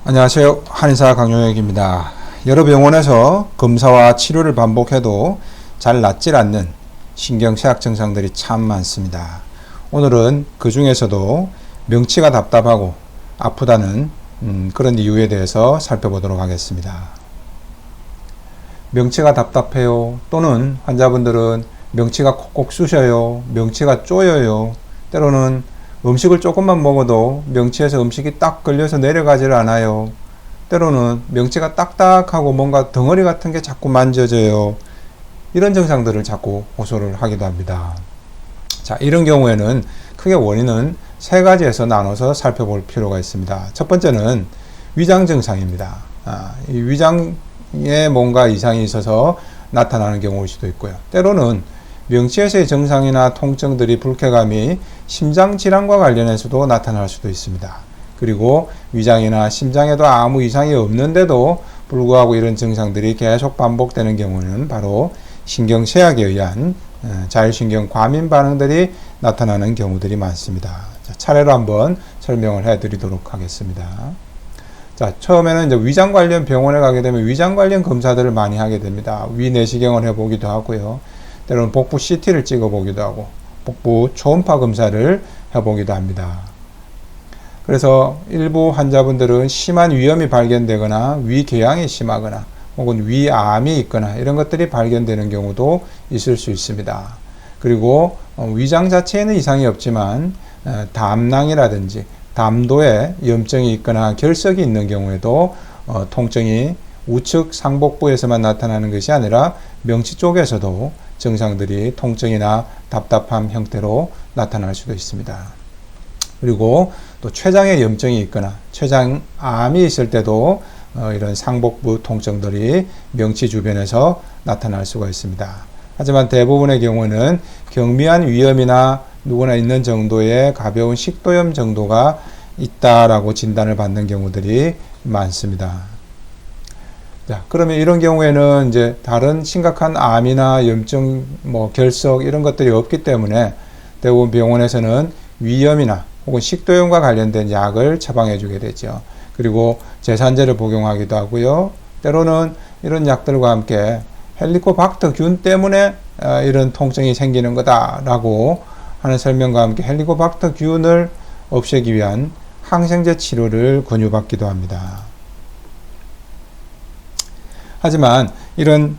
안녕하세요. 한의사 강용혁입니다. 여러 병원에서 검사와 치료를 반복해도 잘 낫질 않는 신경쇠약 증상들이 참 많습니다. 오늘은 그 중에서도 명치가 답답하고 아프다는 그런 이유에 대해서 살펴보도록 하겠습니다. 명치가 답답해요. 또는 환자분들은 명치가 콕콕 쑤셔요. 명치가 쪼여요. 때로는 음식을 조금만 먹어도 명치에서 음식이 딱 걸려서 내려가질 않아요. 때로는 명치가 딱딱하고 뭔가 덩어리 같은 게 자꾸 만져져요. 이런 증상들을 자꾸 호소를 하기도 합니다. 자, 이런 경우에는 크게 원인은 세 가지에서 나눠서 살펴볼 필요가 있습니다. 첫 번째는 위장 증상입니다. 이 위장에 뭔가 이상이 있어서 나타나는 경우일 수도 있고요. 때로는 명치에서의 증상이나 통증들이 불쾌감이 심장질환과 관련해서도 나타날 수도 있습니다. 그리고 위장이나 심장에도 아무 이상이 없는데도 불구하고 이런 증상들이 계속 반복되는 경우는 바로 신경쇠약에 의한 자율신경 과민 반응들이 나타나는 경우들이 많습니다. 자, 차례로 한번 설명을 해드리도록 하겠습니다. 자, 처음에는 이제 위장 관련 병원에 가게 되면 위장 관련 검사들을 많이 하게 됩니다. 위 내시경을 해보기도 하고요. 때로는 복부 CT를 찍어보기도 하고 복부 초음파 검사를 해보기도 합니다. 그래서 일부 환자분들은 심한 위염이 발견되거나 위궤양이 심하거나 혹은 위암이 있거나 이런 것들이 발견되는 경우도 있을 수 있습니다. 그리고 위장 자체에는 이상이 없지만 담낭이라든지 담도에 염증이 있거나 결석이 있는 경우에도 통증이 우측 상복부에서만 나타나는 것이 아니라 명치 쪽에서도 증상들이 통증이나 답답함 형태로 나타날 수도 있습니다. 그리고 또 췌장에 염증이 있거나 췌장암이 있을 때도 이런 상복부 통증들이 명치 주변에서 나타날 수가 있습니다. 하지만 대부분의 경우는 경미한 위염이나 누구나 있는 정도의 가벼운 식도염 정도가 있다라고 진단을 받는 경우들이 많습니다. 자, 그러면 이런 경우에는 이제 다른 심각한 암이나 염증, 결석 이런 것들이 없기 때문에 대부분 병원에서는 위염이나 혹은 식도염과 관련된 약을 처방해 주게 되죠. 그리고 제산제를 복용하기도 하고요. 때로는 이런 약들과 함께 헬리코박터균 때문에 이런 통증이 생기는 거다라고 하는 설명과 함께 헬리코박터균을 없애기 위한 항생제 치료를 권유받기도 합니다. 하지만 이런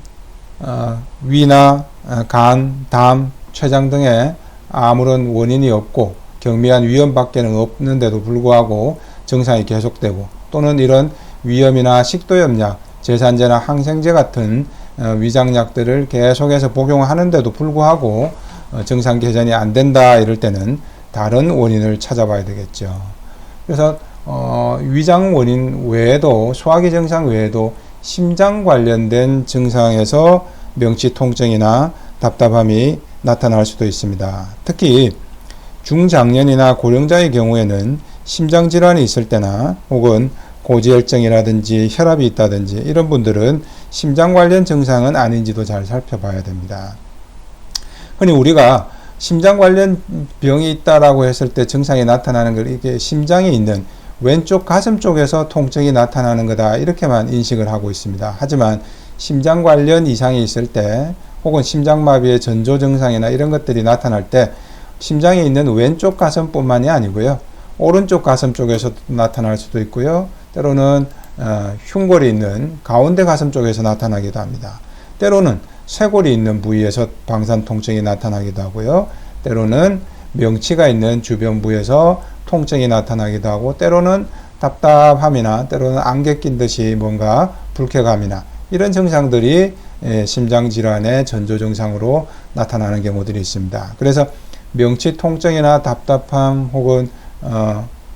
위나 간, 담, 췌장 등에 아무런 원인이 없고 경미한 위염밖에는 없는데도 불구하고 증상이 계속되고 또는 이런 위염이나 식도염약, 제산제나 항생제 같은 위장약들을 계속해서 복용하는데도 불구하고 증상 개선이 안 된다 이럴 때는 다른 원인을 찾아봐야 되겠죠. 그래서 위장 원인 외에도 소화기 증상 외에도 심장 관련된 증상에서 명치 통증이나 답답함이 나타날 수도 있습니다. 특히 중장년이나 고령자의 경우에는 심장질환이 있을 때나 혹은 고지혈증이라든지 혈압이 있다든지 이런 분들은 심장 관련 증상은 아닌지도 잘 살펴봐야 됩니다. 흔히 우리가 심장 관련 병이 있다라고 했을 때 증상이 나타나는 걸 이게 심장이 있는 왼쪽 가슴 쪽에서 통증이 나타나는 거다 이렇게만 인식을 하고 있습니다. 하지만 심장 관련 이상이 있을 때 혹은 심장마비의 전조 증상이나 이런 것들이 나타날 때 심장에 있는 왼쪽 가슴뿐만이 아니고요. 오른쪽 가슴 쪽에서 나타날 수도 있고요. 때로는 흉골이 있는 가운데 가슴 쪽에서 나타나기도 합니다. 때로는 쇄골이 있는 부위에서 방산 통증이 나타나기도 하고요. 때로는 명치가 있는 주변 부에서 통증이 나타나기도 하고 때로는 답답함이나 때로는 안개 낀 듯이 뭔가 불쾌감이나 이런 증상들이 심장질환의 전조 증상으로 나타나는 경우들이 있습니다. 그래서 명치 통증이나 답답함 혹은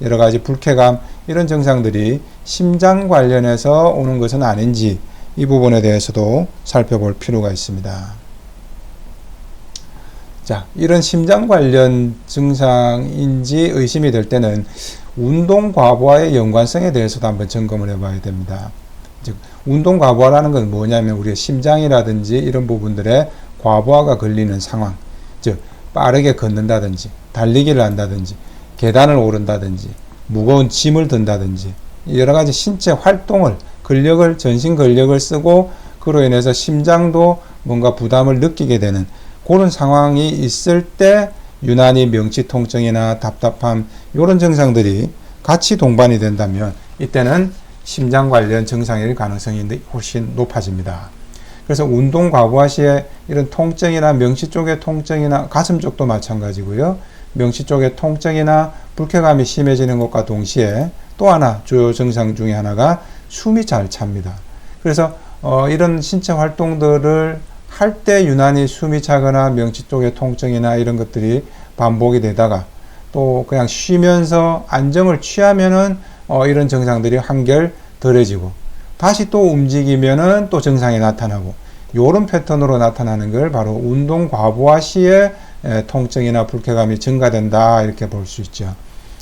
여러 가지 불쾌감 이런 증상들이 심장 관련해서 오는 것은 아닌지 이 부분에 대해서도 살펴볼 필요가 있습니다. 자, 이런 심장 관련 증상인지 의심이 될 때는 운동 과부하의 연관성에 대해서도 한번 점검을 해봐야 됩니다. 즉, 운동 과부하라는 건 뭐냐면 우리의 심장이라든지 이런 부분들에 과부하가 걸리는 상황, 즉 빠르게 걷는다든지 달리기를 한다든지 계단을 오른다든지 무거운 짐을 든다든지 여러 가지 신체 활동을, 근력을, 전신 근력을 쓰고 그로 인해서 심장도 뭔가 부담을 느끼게 되는 그런 상황이 있을 때 유난히 명치 통증이나 답답함 이런 증상들이 같이 동반이 된다면 이때는 심장 관련 증상일 가능성이 훨씬 높아집니다. 그래서 운동 과부하 시에 이런 통증이나 명치 쪽의 통증이나 가슴 쪽도 마찬가지고요. 명치 쪽의 통증이나 불쾌감이 심해지는 것과 동시에 또 하나 주요 증상 중에 하나가 숨이 잘 찹니다. 그래서 이런 신체 활동들을 할 때 유난히 숨이 차거나 명치 쪽의 통증이나 이런 것들이 반복이 되다가 또 그냥 쉬면서 안정을 취하면은 이런 증상들이 한결 덜해지고 다시 또 움직이면은 또 증상이 나타나고 이런 패턴으로 나타나는 걸 바로 운동 과부하 시에 통증이나 불쾌감이 증가된다 이렇게 볼 수 있죠.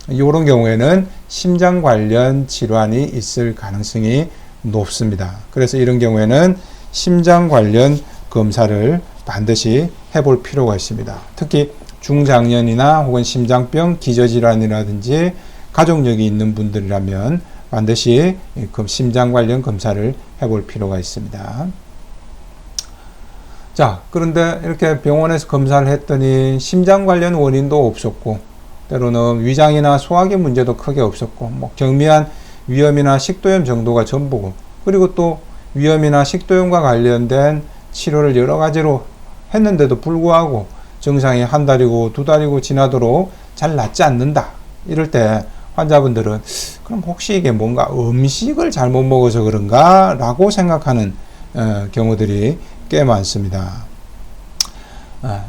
이런 경우에는 심장 관련 질환이 있을 가능성이 높습니다. 그래서 이런 경우에는 심장 관련 검사를 반드시 해볼 필요가 있습니다. 특히 중장년이나 혹은 심장병, 기저질환이라든지 가족력이 있는 분들이라면 반드시 심장 관련 검사를 해볼 필요가 있습니다. 자, 그런데 이렇게 병원에서 검사를 했더니 심장 관련 원인도 없었고 때로는 위장이나 소화기 문제도 크게 없었고 뭐 경미한 위염이나 식도염 정도가 전부고 그리고 또 위염이나 식도염과 관련된 치료를 여러 가지로 했는데도 불구하고 증상이 한 달이고 두 달이고 지나도록 잘 낫지 않는다. 이럴 때 환자분들은 그럼 혹시 이게 뭔가 음식을 잘못 먹어서 그런가? 라고 생각하는 경우들이 꽤 많습니다.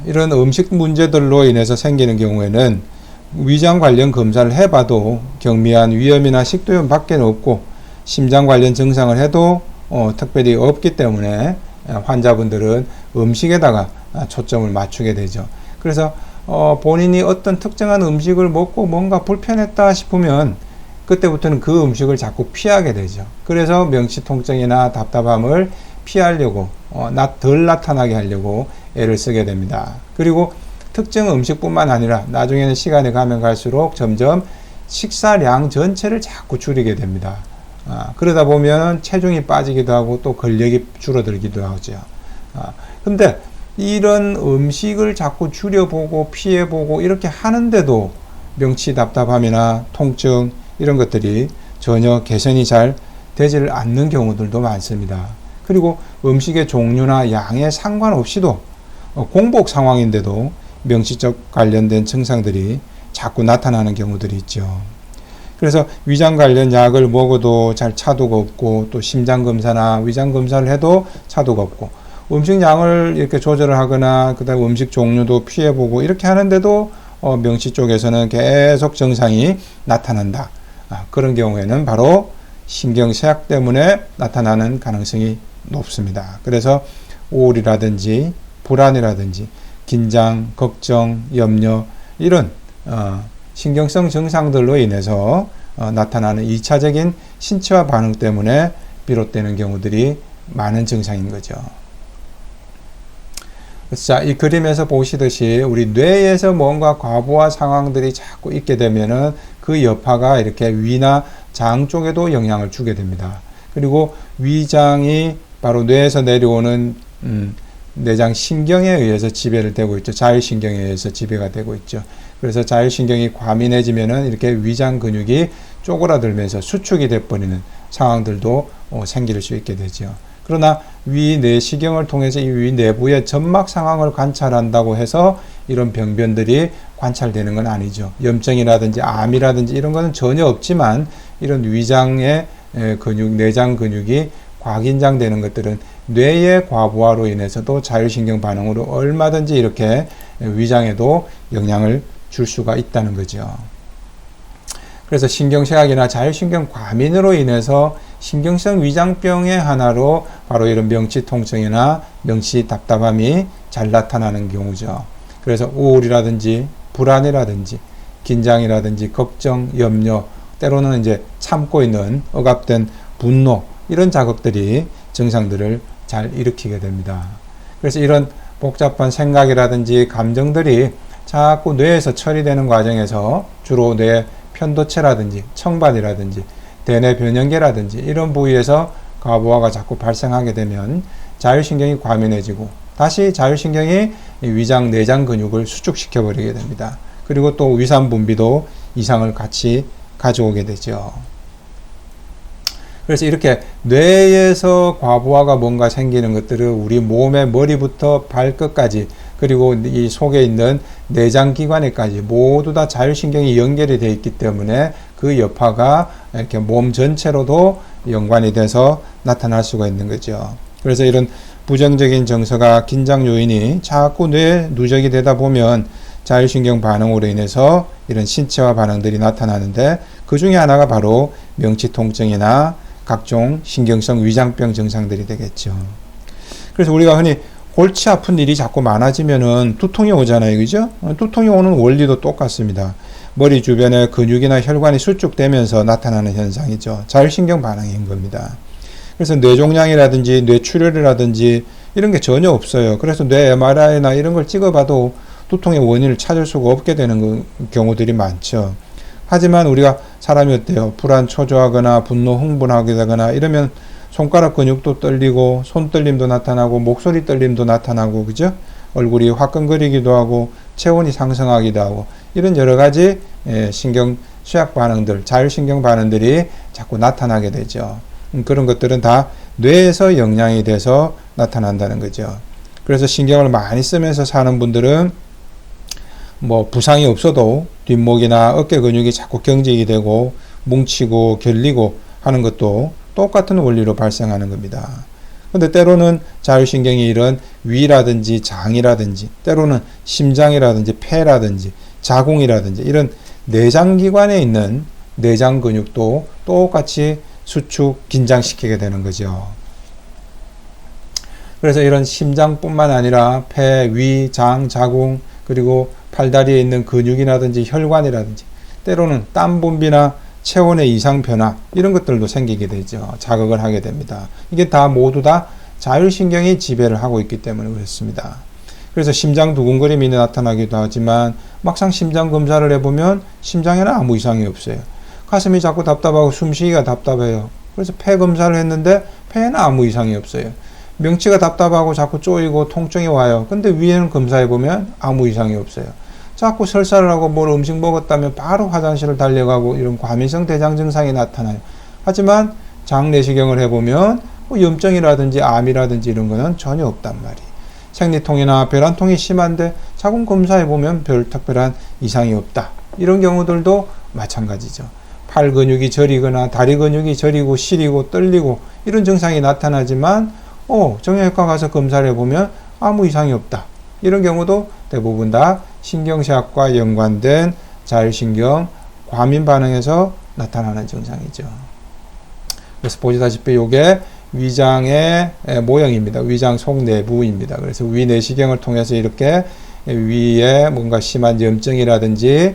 이런 음식 문제들로 인해서 생기는 경우에는 위장 관련 검사를 해봐도 경미한 위염이나 식도염 밖에는 없고 심장 관련 증상을 해도 특별히 없기 때문에 환자분들은 음식에다가 초점을 맞추게 되죠. 그래서 본인이 어떤 특정한 음식을 먹고 뭔가 불편했다 싶으면 그때부터는 그 음식을 자꾸 피하게 되죠. 그래서 명치 통증이나 답답함을 피하려고 덜 나타나게 하려고 애를 쓰게 됩니다. 그리고 특정 음식뿐만 아니라 나중에는 시간이 가면 갈수록 점점 식사량 전체를 자꾸 줄이게 됩니다. 그러다 보면 체중이 빠지기도 하고 또 근력이 줄어들기도 하죠. 근데 이런 음식을 자꾸 줄여보고 피해보고 이렇게 하는데도 명치 답답함이나 통증 이런 것들이 전혀 개선이 잘 되지를 않는 경우들도 많습니다. 그리고 음식의 종류나 양에 상관없이도 공복 상황인데도 명치적 관련된 증상들이 자꾸 나타나는 경우들이 있죠. 그래서 위장 관련 약을 먹어도 잘 차도가 없고 또 심장검사나 위장검사를 해도 차도가 없고 음식량을 이렇게 조절을 하거나 그다음 음식 종류도 피해보고 이렇게 하는데도 명치 쪽에서는 계속 증상이 나타난다. 그런 경우에는 바로 신경쇠약 때문에 나타나는 가능성이 높습니다. 그래서 우울이라든지 불안이라든지 긴장, 걱정, 염려 이런 신경성 증상들로 인해서 나타나는 2차적인 신체화 반응 때문에 비롯되는 경우들이 많은 증상인 거죠. 자, 이 그림에서 보시듯이 우리 뇌에서 뭔가 과부하 상황들이 자꾸 있게 되면은 그 여파가 이렇게 위나 장 쪽에도 영향을 주게 됩니다. 그리고 위장이 바로 뇌에서 내려오는 내장 신경에 의해서 지배를 되고 있죠. 자율신경에 의해서 지배가 되고 있죠. 그래서 자율신경이 과민해지면은 이렇게 위장 근육이 쪼그라들면서 수축이 돼버리는 상황들도 생길 수 있게 되죠. 그러나 위 내시경을 통해서 이 위 내부의 점막 상황을 관찰한다고 해서 이런 병변들이 관찰되는 건 아니죠. 염증이라든지 암이라든지 이런 거는 전혀 없지만 이런 위장의 근육, 내장 근육이 과긴장되는 것들은 뇌의 과부하로 인해서도 자율신경 반응으로 얼마든지 이렇게 위장에도 영향을 줄 수가 있다는 거죠. 그래서 신경쇠약이나 자율신경 과민으로 인해서 신경성 위장병의 하나로 바로 이런 명치 통증이나 명치 답답함이 잘 나타나는 경우죠. 그래서 우울이라든지 불안이라든지 긴장이라든지 걱정, 염려, 때로는 이제 참고 있는 억압된 분노 이런 자극들이 증상들을 잘 일으키게 됩니다. 그래서 이런 복잡한 생각이라든지 감정들이 자꾸 뇌에서 처리되는 과정에서 주로 뇌 편도체라든지 청발이라든지 대뇌 변연계라든지 이런 부위에서 과부하가 자꾸 발생하게 되면 자율신경이 과민해지고 다시 자율신경이 위장 내장 근육을 수축시켜 버리게 됩니다. 그리고 또 위산 분비도 이상을 같이 가져오게 되죠. 그래서 이렇게 뇌에서 과부하가 뭔가 생기는 것들을 우리 몸의 머리부터 발끝까지 그리고 이 속에 있는 내장기관에까지 모두 다 자율신경이 연결이 되어 있기 때문에 그 여파가 이렇게 몸 전체로도 연관이 돼서 나타날 수가 있는 거죠. 그래서 이런 부정적인 정서가 긴장 요인이 자꾸 뇌에 누적이 되다 보면 자율신경 반응으로 인해서 이런 신체화 반응들이 나타나는데 그 중에 하나가 바로 명치 통증이나 각종 신경성 위장병 증상들이 되겠죠. 그래서 우리가 흔히 골치 아픈 일이 자꾸 많아지면은 두통이 오잖아요. 그죠? 두통이 오는 원리도 똑같습니다. 머리 주변에 근육이나 혈관이 수축되면서 나타나는 현상이죠. 자율신경 반응인 겁니다. 그래서 뇌종양이라든지 뇌출혈이라든지 이런 게 전혀 없어요. 그래서 뇌 MRI나 이런 걸 찍어봐도 두통의 원인을 찾을 수가 없게 되는 경우들이 많죠. 하지만 우리가 사람이 어때요? 불안, 초조하거나 분노, 흥분하게 되거나 이러면 손가락 근육도 떨리고 손떨림도 나타나고 목소리 떨림도 나타나고 그죠? 얼굴이 화끈거리기도 하고 체온이 상승하기도 하고 이런 여러 가지 신경 수약 반응들, 자율신경 반응들이 자꾸 나타나게 되죠. 그런 것들은 다 뇌에서 영향이 돼서 나타난다는 거죠. 그래서 신경을 많이 쓰면서 사는 분들은 뭐 부상이 없어도 뒷목이나 어깨 근육이 자꾸 경직이 되고 뭉치고 결리고 하는 것도 똑같은 원리로 발생하는 겁니다. 근데 때로는 자율신경이 이런 위라든지 장이라든지 때로는 심장이라든지 폐라든지 자궁이라든지 이런 내장기관에 있는 내장 근육도 똑같이 수축, 긴장시키게 되는 거죠. 그래서 이런 심장뿐만 아니라 폐, 위, 장, 자궁 그리고 팔다리에 있는 근육이라든지 혈관이라든지 때로는 땀 분비나 체온의 이상 변화 이런 것들도 생기게 되죠. 자극을 하게 됩니다. 이게 다 모두 다 자율신경이 지배를 하고 있기 때문에 그렇습니다. 그래서 심장 두근거림이 나타나기도 하지만 막상 심장 검사를 해보면 심장에는 아무 이상이 없어요. 가슴이 자꾸 답답하고 숨쉬기가 답답해요. 그래서 폐 검사를 했는데 폐에는 아무 이상이 없어요. 명치가 답답하고 자꾸 쪼이고 통증이 와요. 근데 위에는 검사해보면 아무 이상이 없어요. 자꾸 설사를 하고 뭘 음식 먹었다면 바로 화장실을 달려가고 이런 과민성 대장 증상이 나타나요. 하지만 장내시경을 해보면 뭐 염증이라든지 암이라든지 이런 거는 전혀 없단 말이에요. 생리통이나 벼란통이 심한데 자궁 검사해보면 별 특별한 이상이 없다. 이런 경우들도 마찬가지죠. 팔 근육이 저리거나 다리 근육이 저리고 시리고 떨리고 이런 증상이 나타나지만 정형외과 가서 검사를 해보면 아무 이상이 없다. 이런 경우도 대부분 다 신경쇠약과 연관된 자율신경 과민 반응에서 나타나는 증상이죠. 그래서 보시다시피 이게 위장의 모형입니다. 위장 속 내부입니다. 그래서 위 내시경을 통해서 이렇게 위에 뭔가 심한 염증이라든지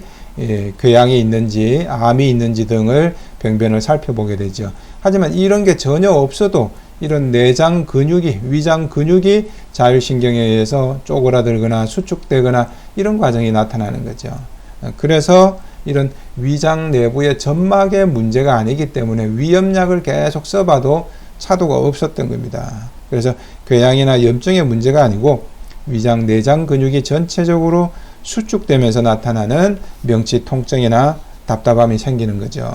궤양이 있는지 암이 있는지 등을 병변을 살펴보게 되죠. 하지만 이런 게 전혀 없어도 이런 내장 근육이 위장 근육이 자율신경에 의해서 쪼그라들거나 수축되거나 이런 과정이 나타나는 거죠. 그래서 이런 위장 내부의 점막의 문제가 아니기 때문에 위염약을 계속 써봐도 차도가 없었던 겁니다. 그래서 궤양이나 염증의 문제가 아니고 위장 내장 근육이 전체적으로 수축되면서 나타나는 명치 통증이나 답답함이 생기는 거죠.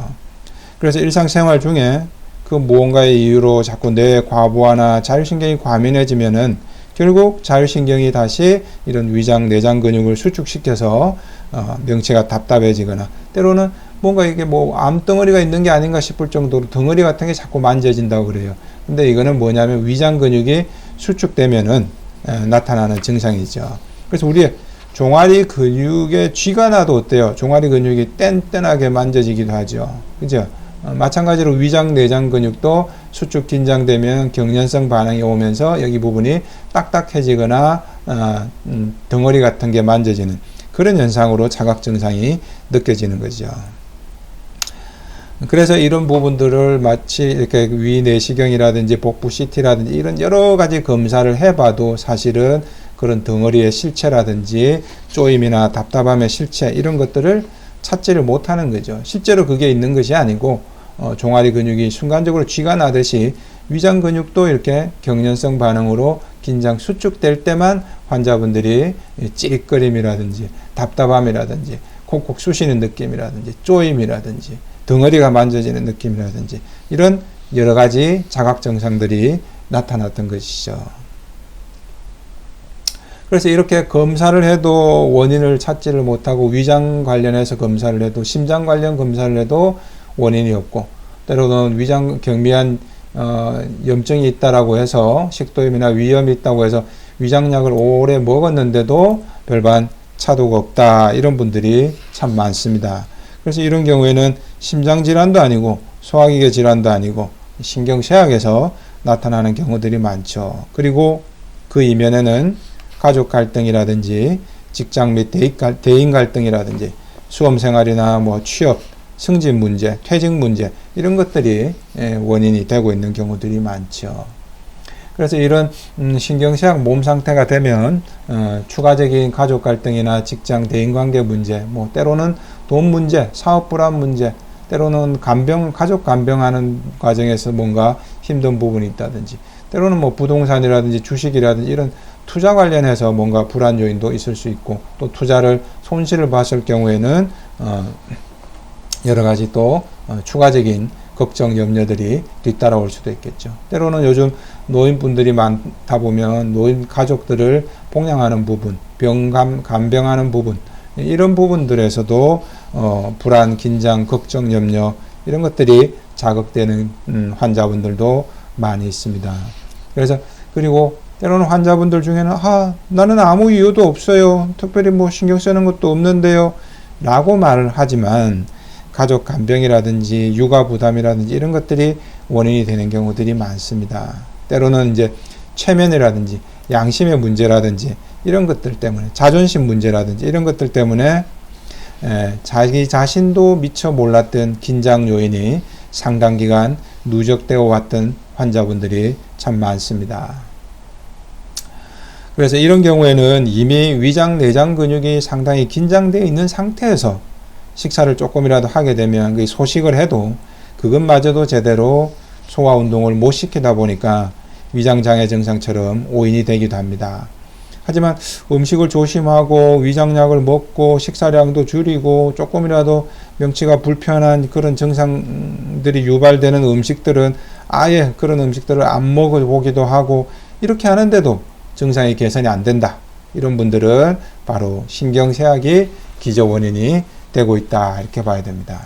그래서 일상생활 중에 그 무언가의 이유로 자꾸 뇌 과부하나 자율신경이 과민해지면은 결국 자율신경이 다시 이런 위장 내장 근육을 수축시켜서 명치가 답답해지거나 때로는 뭔가 이게 뭐 암덩어리가 있는 게 아닌가 싶을 정도로 덩어리 같은 게 자꾸 만져진다고 그래요. 근데 이거는 뭐냐면 위장 근육이 수축되면은 나타나는 증상이죠. 그래서 우리의 종아리 근육에 쥐가 나도 어때요? 종아리 근육이 뗀뗀하게 만져지기도 하죠. 그죠? 마찬가지로 위장 내장 근육도 수축 긴장되면 경련성 반응이 오면서 여기 부분이 딱딱해지거나 덩어리 같은 게 만져지는 그런 현상으로 자각 증상이 느껴지는 거죠. 그래서 이런 부분들을 마치 이렇게 위 내시경이라든지 복부 CT라든지 이런 여러 가지 검사를 해봐도 사실은 그런 덩어리의 실체라든지 쪼임이나 답답함의 실체 이런 것들을 찾지를 못하는 거죠. 실제로 그게 있는 것이 아니고 종아리 근육이 순간적으로 쥐가 나듯이 위장 근육도 이렇게 경련성 반응으로 긴장 수축될 때만 환자분들이 찌릿거림이라든지 답답함이라든지 콕콕 쑤시는 느낌이라든지 쪼임이라든지 덩어리가 만져지는 느낌이라든지 이런 여러 가지 자각 증상들이 나타났던 것이죠. 그래서 이렇게 검사를 해도 원인을 찾지를 못하고 위장 관련해서 검사를 해도 심장 관련 검사를 해도 원인이 없고 때로는 위장 경미한 염증이 있다라고 해서 식도염이나 위염이 있다고 해서 위장약을 오래 먹었는데도 별반 차도가 없다 이런 분들이 참 많습니다. 그래서 이런 경우에는 심장질환도 아니고 소화기계 질환도 아니고 신경쇠약에서 나타나는 경우들이 많죠. 그리고 그 이면에는 가족 갈등이라든지 직장 및 대인 갈등이라든지 수험생활이나 뭐 취업, 승진 문제, 퇴직 문제 이런 것들이 원인이 되고 있는 경우들이 많죠. 그래서 이런 신경쇠약 몸 상태가 되면 추가적인 가족 갈등이나 직장 대인 관계 문제, 뭐 때로는 돈 문제, 사업 불안 문제, 때로는 가족 간병하는 과정에서 뭔가 힘든 부분이 있다든지 때로는 뭐 부동산이라든지 주식이라든지 이런 투자 관련해서 뭔가 불안 요인도 있을 수 있고 또 투자를 손실을 봤을 경우에는 여러 가지 또 추가적인 걱정 염려들이 뒤따라올 수도 있겠죠. 때로는 요즘 노인분들이 많다 보면 노인 가족들을 봉양하는 부분, 간병하는 부분 이런 부분들에서도 불안, 긴장, 걱정, 염려 이런 것들이 자극되는 환자분들도 많이 있습니다. 그래서 그리고 때로는 환자분들 중에는 나는 아무 이유도 없어요. 특별히 뭐 신경 쓰는 것도 없는데요. 라고 말을 하지만 가족 간병이라든지 육아 부담이라든지 이런 것들이 원인이 되는 경우들이 많습니다. 때로는 이제 체면이라든지 양심의 문제라든지 이런 것들 때문에 자존심 문제라든지 이런 것들 때문에 자기 자신도 미처 몰랐던 긴장 요인이 상당 기간 누적되어 왔던 환자분들이 참 많습니다. 그래서 이런 경우에는 이미 위장 내장 근육이 상당히 긴장되어 있는 상태에서 식사를 조금이라도 하게 되면 소식을 해도 그것마저도 제대로 소화 운동을 못 시키다 보니까 위장장애 증상처럼 오인이 되기도 합니다. 하지만 음식을 조심하고 위장약을 먹고 식사량도 줄이고 조금이라도 명치가 불편한 그런 증상들이 유발되는 음식들은 아예 그런 음식들을 안 먹어보기도 하고 이렇게 하는데도 증상이 개선이 안 된다. 이런 분들은 바로 신경쇠약이 기저 원인이 되고 있다. 이렇게 봐야 됩니다.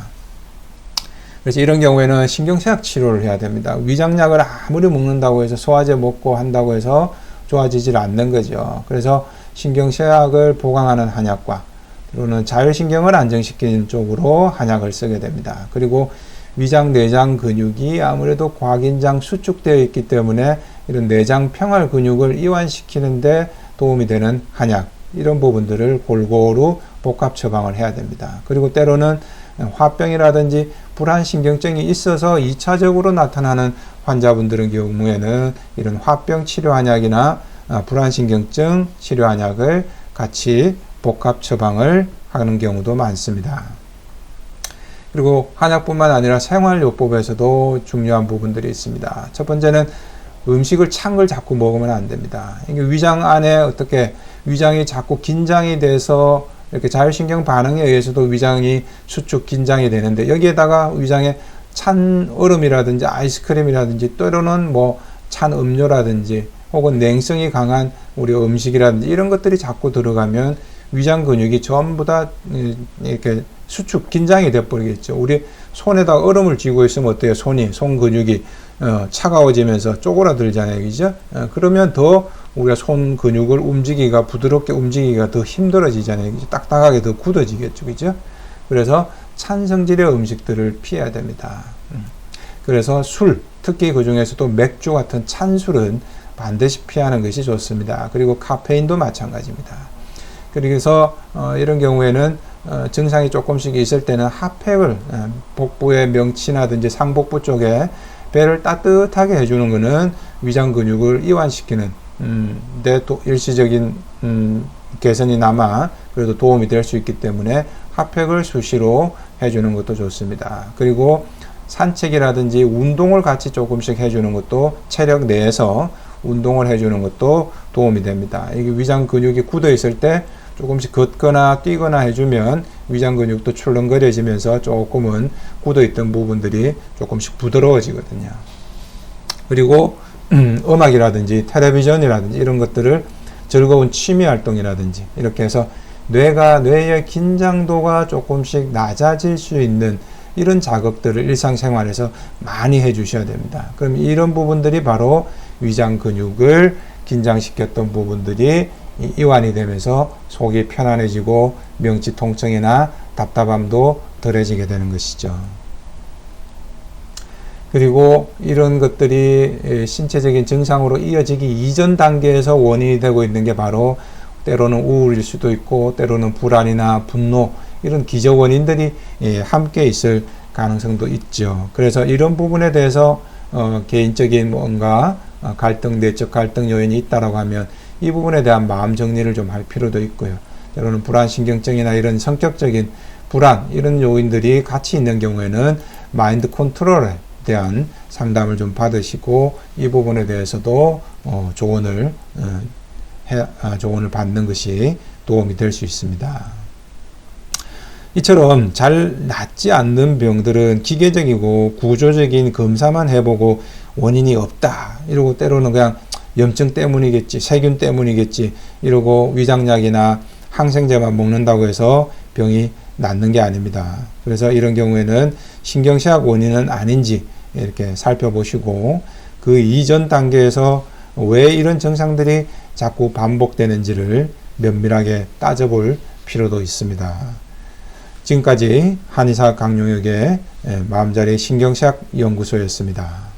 그래서 이런 경우에는 신경쇠약 치료를 해야 됩니다. 위장약을 아무리 먹는다고 해서 소화제 먹고 한다고 해서 좋아지질 않는 거죠. 그래서 신경쇠약을 보강하는 한약과 또는 자율신경을 안정시키는 쪽으로 한약을 쓰게 됩니다. 그리고 위장 내장 근육이 아무래도 과긴장 수축되어 있기 때문에 이런 내장 평활 근육을 이완시키는데 도움이 되는 한약 이런 부분들을 골고루 복합 처방을 해야 됩니다. 그리고 때로는 화병이라든지 불안신경증이 있어서 2차적으로 나타나는 환자분들의 경우에는 이런 화병 치료 한약이나 불안신경증 치료 한약을 같이 복합 처방을 하는 경우도 많습니다. 그리고 한약뿐만 아니라 생활요법에서도 중요한 부분들이 있습니다. 첫 번째는 음식을 찬 걸 자꾸 먹으면 안 됩니다. 이게 위장 안에 어떻게 위장이 자꾸 긴장이 돼서 이렇게 자율신경 반응에 의해서도 위장이 수축 긴장이 되는데 여기에다가 위장에 찬 얼음이라든지 아이스크림이라든지 때로는 뭐 찬 음료라든지 혹은 냉성이 강한 우리 음식이라든지 이런 것들이 자꾸 들어가면 위장 근육이 전부 다 이렇게 수축 긴장이 돼 버리겠죠. 우리 손에다 얼음을 쥐고 있으면 어때요? 손 근육이 차가워지면서 쪼그라들잖아요. 그죠? 그러면 더 우리가 손 근육을 움직이기가 부드럽게 움직이기가 더 힘들어지잖아요. 그죠? 딱딱하게 더 굳어지겠죠. 그죠? 그래서 찬 성질의 음식들을 피해야 됩니다. 그래서 술, 특히 그 중에서도 맥주 같은 찬 술은 반드시 피하는 것이 좋습니다. 그리고 카페인도 마찬가지입니다. 그래서 이런 경우에는 증상이 조금씩 있을 때는 핫팩을 복부의 명치나든지 상복부 쪽에 배를 따뜻하게 해주는 것은 위장 근육을 이완시키는 데 또 일시적인 개선이나마 그래도 도움이 될 수 있기 때문에 핫팩을 수시로 해주는 것도 좋습니다. 그리고 산책이라든지 운동을 같이 조금씩 해주는 것도 체력 내에서 운동을 해주는 것도 도움이 됩니다. 이게 위장 근육이 굳어 있을 때 조금씩 걷거나 뛰거나 해주면 위장 근육도 출렁거려지면서 조금은 굳어 있던 부분들이 조금씩 부드러워지거든요. 그리고 음악이라든지 텔레비전이라든지 이런 것들을 즐거운 취미 활동이라든지 이렇게 해서 뇌의 긴장도가 조금씩 낮아질 수 있는 이런 자극들을 일상생활에서 많이 해주셔야 됩니다. 그럼 이런 부분들이 바로 위장 근육을 긴장시켰던 부분들이 이완이 되면서 속이 편안해지고 명치 통증이나 답답함도 덜해지게 되는 것이죠. 그리고 이런 것들이 신체적인 증상으로 이어지기 이전 단계에서 원인이 되고 있는 게 바로 때로는 우울일 수도 있고 때로는 불안이나 분노 이런 기저 원인들이 함께 있을 가능성도 있죠. 그래서 이런 부분에 대해서 개인적인 뭔가 갈등, 내적 갈등 요인이 있다라고 하면 이 부분에 대한 마음 정리를 좀 할 필요도 있고요. 때로는 불안신경증이나 이런 성격적인 불안 이런 요인들이 같이 있는 경우에는 마인드 컨트롤에 대한 상담을 좀 받으시고 이 부분에 대해서도 조언을 받는 것이 도움이 될 수 있습니다. 이처럼 잘 낫지 않는 병들은 기계적이고 구조적인 검사만 해보고 원인이 없다 이러고 때로는 그냥 염증 때문이겠지, 세균 때문이겠지 이러고 위장약이나 항생제만 먹는다고 해서 병이 낫는 게 아닙니다. 그래서 이런 경우에는 신경쇠약 원인은 아닌지 이렇게 살펴보시고 그 이전 단계에서 왜 이런 증상들이 자꾸 반복되는지를 면밀하게 따져볼 필요도 있습니다. 지금까지 한의사 강용혁의 마음자리 신경쇠약 연구소였습니다.